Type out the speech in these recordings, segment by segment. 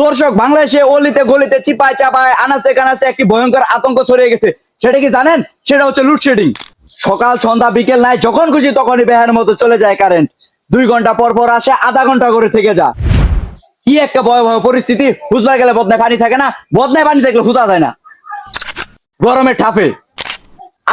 দর্শক, বাংলাদেশে অলিতে গলিতে চিপায় চাপায় আনাচে কানাচে একটি ভয়ঙ্কর আতঙ্ক ছড়িয়ে গেছে। সেটা কি জানেন? সেটা হচ্ছে লোডশেডিং। সকাল সন্ধ্যা বিকেল নাই, যখন খুশি তখনই বেহার মতো চলে যায় কারেন্ট। 2 ঘন্টা পর পর আসে, আধা ঘন্টা করে থেকে যা। কি একটা ভয়াবহ পরিস্থিতি। হুজলা গেলে বদনায় পানি থাকে না, বদনায় পানি থাকলে হুজা যায় না। গরমের ঠাপে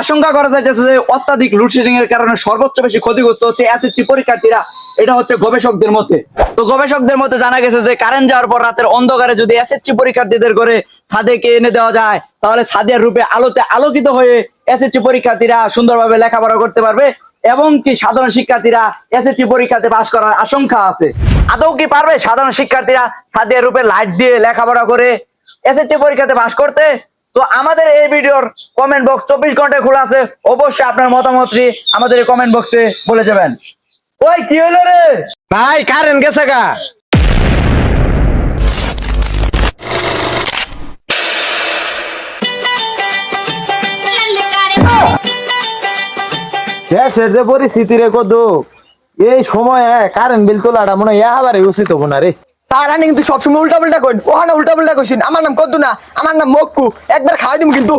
আশঙ্কা করা যাইতেছে যে অত্যাধিক লোডশেডিং এর কারণে সর্বোচ্চ বেশি ক্ষতিগ্রস্ত হচ্ছে এসএসসি পরীক্ষার্থীরা। এটা হচ্ছে গবেষকদের মতে। তো গবেষকদের মতে জানা গেছে যে কারেন্ট যাওয়ার পর রাতের অন্ধকারে যদি এসএসসি পরীক্ষার্থীদের করে ছাদেকে এনে দেওয়া যায়, তাহলে ছাদের রূপে আলোতে আলোকিত হয়ে এসএসসি পরীক্ষার্থীরা সুন্দরভাবে লেখাপড়া করতে পারবে এবং কি সাধারণ শিক্ষার্থীরা এসএসসি পরীক্ষাতে পাশ করার আশঙ্কা আছে। আদৌ কি পারবে সাধারণ শিক্ষার্থীরা ছাদের রূপে লাইট দিয়ে লেখাপড়া করে এসএসসি পরীক্ষাতে পাশ করতে? তো আমাদের এই ভিডিওর কমেন্ট বক্স 24 ঘন্টায় খোলা আছে। অবশ্যই আপনার মতামতটি আমাদের এই কমেন্ট বক্সে বলে যাবেন। ওই কি হলো রে ভাই? কারেন্ট গেছে গা। দেশের যে পরিস্থিতি রে কদু, এই সময়ে কারেন্ট বিল তোলাটা মনে হয় এবারে উচিত হবো না রে। স্যার আমি কিন্তু সবসময় উল্টা পাল্টা করি। ওখানে উল্টা পাল্টা করছেন। আমার নাম কদ্দু না, আমার নাম মক্কু। একবার খাওয়াই দিব কিন্তু।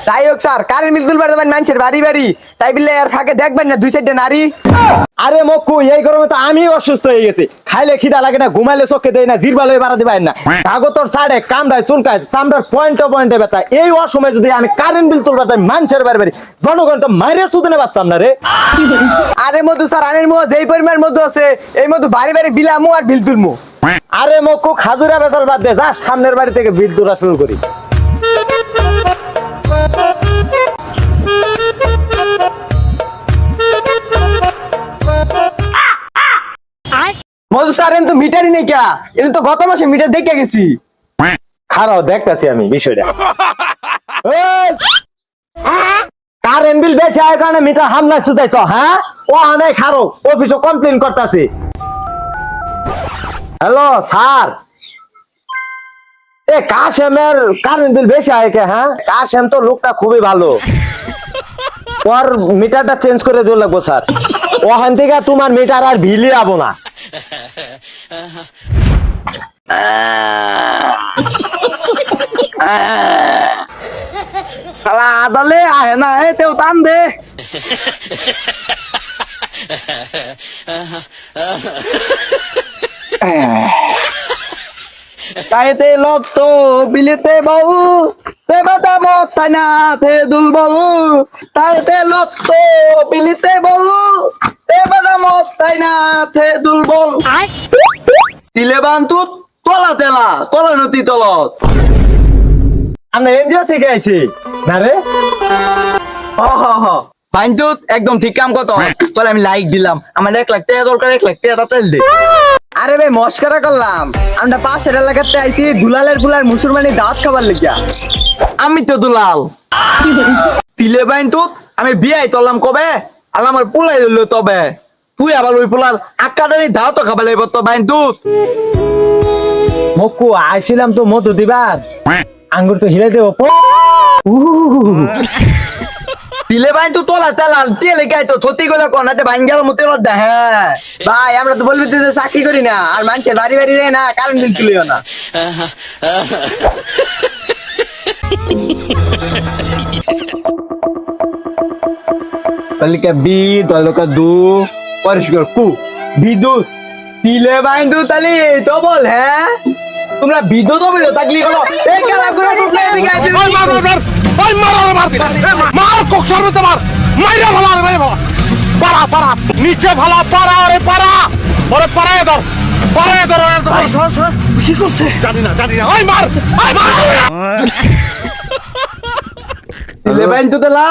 যাই হোক স্যার, কারেন্ট বিল তুলবার যাবেন মানুষের বাড়ি বাড়ি, তাই বিলে আর ফাঁকে দেখবেন না 2-4টা নারী। আরে মক্কু, এই গরমে তো আমি অসুস্থ হয়ে গেছি। খাইলে খিদা লাগে না, ঘুমাইলে চোখে দেয় না, জিরবালে বাড়া দিবেন না, কাগতর সাড়ে কামড়ায় চুলকায়, চামড়ার পয়েন্টে পয়েন্টে ব্যথা। এই অসময়ে যদি আমি কারেন্ট বিল তুলবার যাই মানুষের বাড়ি বাড়ি, জনগণ তো মাইরে সুদনে বাঁচতাম না রে। আরে মধু স্যার, আনের মুহ যেই পরিমাণ মধু আছে, এই মধু বাড়ি বাড়ি বিলামু আর বিল তুলমু। আরে মক্কু, খাজুরা বেচাল বাদ দে, যা সামনের বাড়ি থেকে বিল তোলা শুরু করি। মধু স্যার এন তো মিটারই নেই কে, এন তো গত মাসে মিটার দেখে গেছি। খারাপ দেখতেছি আমি বিষয়টা। কারেন্ট বিল বেশি আয় কারণে মিটার হামলা শুধাইছ? হ্যাঁ, ও অনেক খারাপ, অফিসে কমপ্লেন করতেছি। হ্যালো স্যার, এ কাশেমের কারেন্ট বিল বেশি আয় কে? হ্যাঁ, কাশেম তো লোকটা খুবই ভালো, ওর মিটারটা চেঞ্জ করে দিয়ে লাগবো স্যার। ওখান থেকে তোমার মিটার আর বিলই যাবো না। আদালে আহে না, তেও টান দে। তাইতে লত্ত বিলেতে বউ দেবতা মত না থে দুলবল। তাইতে লত্ত বিলিতে বউ দেবতা মত না থে দুলবল। তিলে বান্তুত তলা তেলা তলা নতি তলত। আমরা এনজিও থেকে আইছি না রে। বান্তুত একদম ঠিক কাম কত। চল আমি লাইক দিলাম, আমার 1 লাখ টাকা দরকার, 1 লাখ টাকা তেল দে। আরে ভাই মস্করা করলাম, আমরা পাশের এলাকাতে আইছি দুলালের পুলার মুসলমানি দাওয়াত খাবার লিগা। আমি তো দুলাল। তিলে বান্তুত আমি বিয়াই তলাম কবে, আর আমার পুলাই লইল তবে। তুই আবার ওই পুলার আকাদারি দাওয়াত খাবার লাগবে তো বান্তুত। মক্কু, আইছিলাম তো মধু দিবার, আঙ্গুর তো হিলে দেবো। তিলে বান্তুত তোলা তেলাল তেলে গাই তো সত্যি গেলে কোনাতে ভাঙ গেল মতে লড্ডা। হ্যাঁ ভাই আমরা তো বলবি যে চাকরি করি না, আর মানুষের বাড়ি বাড়ি যায় না, কারেন্ট বিল তুলিও না। তালিকা বি তালিকা দু পরিষ্কার কু বিদ্যুৎ তিলে বান্তুত তালি তো বল। হ্যাঁ তোমরা বিদ্যুৎ হবে তাকলি হলো এই কালা করে তুলে এদিকে আইতে। ওই মার কোক সরতে মার, মাইরা ভালো মাইরা ভালো, পারা পারা নিচে ভালো, পারা আরে পারা, ওরে পারায় ধর, পারায় ধর। কি করছে জানি না ওই মার, ওই মার। তিলে বান্তুত লা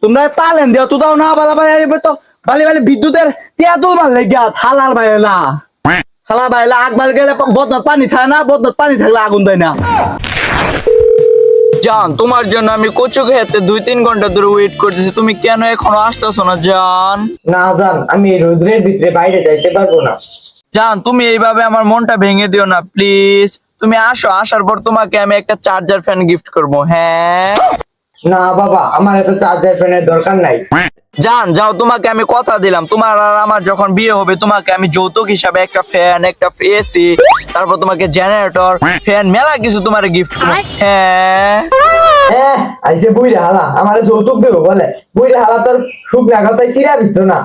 তোমরা তালেন দিও তো দাও না, বালা বালা তো বালি বালি বিদ্যুতের তিয়া তুল মার লাগিয়া থালার বাইলা থালা বাইলা আগ বাল গেলে বদনাত পানি থাকে না, বদনাত পানি থাকলে আগুন দেয় না। জান, তোমার জন্য আমি কচু খেতে 2-3 ঘন্টা ধরে ওয়েট করতেছি, তুমি কেন এখনো আসতেছো না জান? না জান, আমি রোদ্রের ভিতরে বাইরে যাইতে পারবো না। জান, তুমি এইভাবে আমার মনটা ভেঙে দিও না প্লিজ। তুমি আসো, আসার পর তোমাকে আমি একটা চার্জার ফ্যান গিফট করবো। হ্যাঁ না বাবা, আমার এত চার্জার ফ্যানের দরকার নাই। জান যাও, তোমাকে আমি কথা দিলাম, তোমার আর আমার যখন বিয়ে হবে তোমাকে আমি যৌতুক হিসাবে একটা ফ্যান, একটা এসি, তারপর তোমাকে জেনারেটর, ফ্যান, মেলা কিছু তোমার গিফট করব। হ্যাঁ হ্যাঁ, আইসে বুইরে হালা আমার যৌতুক দেবো বলে। বুইরে হালা তোর সুখ না কথাই চিরা দিস না।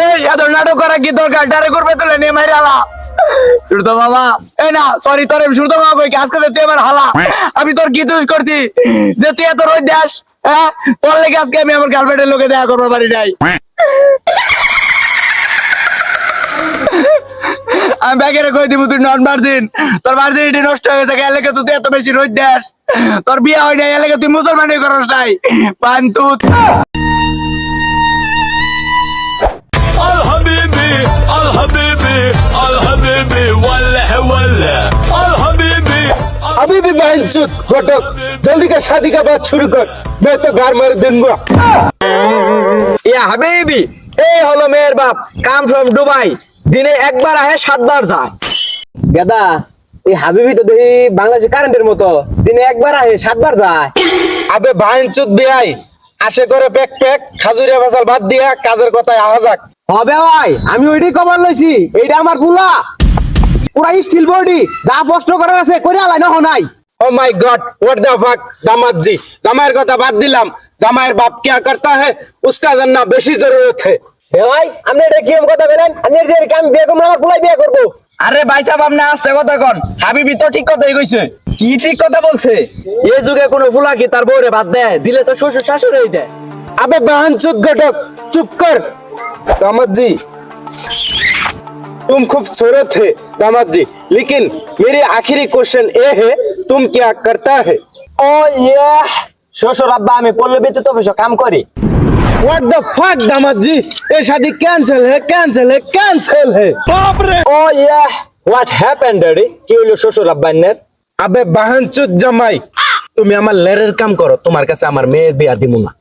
এই এত নাটক করা কি দরকার? ডারে করবে তো নিয়ে মাইরে হালা। শুরুতো বাবা, এই না সরি তোর শুরুতো বাবা কই আজকে তুই আমার হালা। আমি তোর কি দোষ করছি যে তুই এত রোজ দেস? হ্যাঁ, তোর লেগে আজকে আমি আমার গার্লফ্রেন্ডের লোকে দেখা করবো পারি নাই। আমি ব্যাগেরে কই দিব তুই নন ভার্জিন, তোর ভার্জিনিটি নষ্ট হয়ে গেছে, এর লেগে তুই এত বেশি রোজ দেস। তোর বিয়ে হয় নাই, এর লেগে তুই মুসলমানি করস নাই। পান্তুত الحبيبي الحبيبي الحبيبي ولا ولا الحبيبي अभी भी बहन चुत घटक जल्दी का शादी का बात शुरू कर, मैं तो घर मार दूंगा। ইয়া হাবিবি, এই হলো মেয়ের বাপ, কাম ফ্রম দুবাই, দিনে একবার আহে 7 বার যায়। গেদা এই হাবিবি তো দেখি বাংলাদেশের কারেন্টের মতো, দিনে একবার আহে 7 বার যায়। अबे बहन चुत भी आई आशे करे पैक पैक खाजुरिया फसल बात दिया काजर কথায় আহা যাক। হবে ভাই, আমি ওইটাই খবর লইছি, এইটা আমার পুলা পুরা স্টিল বডি, যা প্রশ্ন করার আছে করে আলাই না নাই। Oh my God what the fuck दामाद जी, জামাইয়ের কথা বাদ দিলাম, জামাইয়ের বাপ क्या करता है उसका जानना বেশি জরুরত है। এ ভাই আপনি এটা কিরকম কথা বলেন? আপনি যে আমি বিয়ে করবো, আমার পুলাই বিয়ে করবো। আরে ভাই সাহেব আপনি আস্তে কথা কন, হাবিবি তো ঠিক কথাই কইছে। কি ঠিক কথা বলছে? এই যুগে কোনো ফুলা কি তার বউরে বাদ দেয়? দিলে তো শ্বশুর শাশুড়ি দেয়। अबे बहन चुत घटक चुप कर। दामाद जी तुम खूबसूरत है दामाद जी, लेकिन मेरी आखिरी क्वेश्चन ये है तुम क्या करता है? ও ইয়া, শ্বশুর আব্বা আমি পল্লী বিদ্যুৎ অফিসে কাম করি। व्हाट द फक दामाद जी, ये शादी कैंसिल है कैंसिल है कैंसिल है। ও ইয়া, হোয়াট হ্যাপেন্ড ড্যাডি? কি হইলো শ্বশুর আব্বানের? আবে বাহান চুত জামাই, তুমি আমার লেরের কাম করো, তোমার কাছে আমার মেয়ের বিয়া দিব না।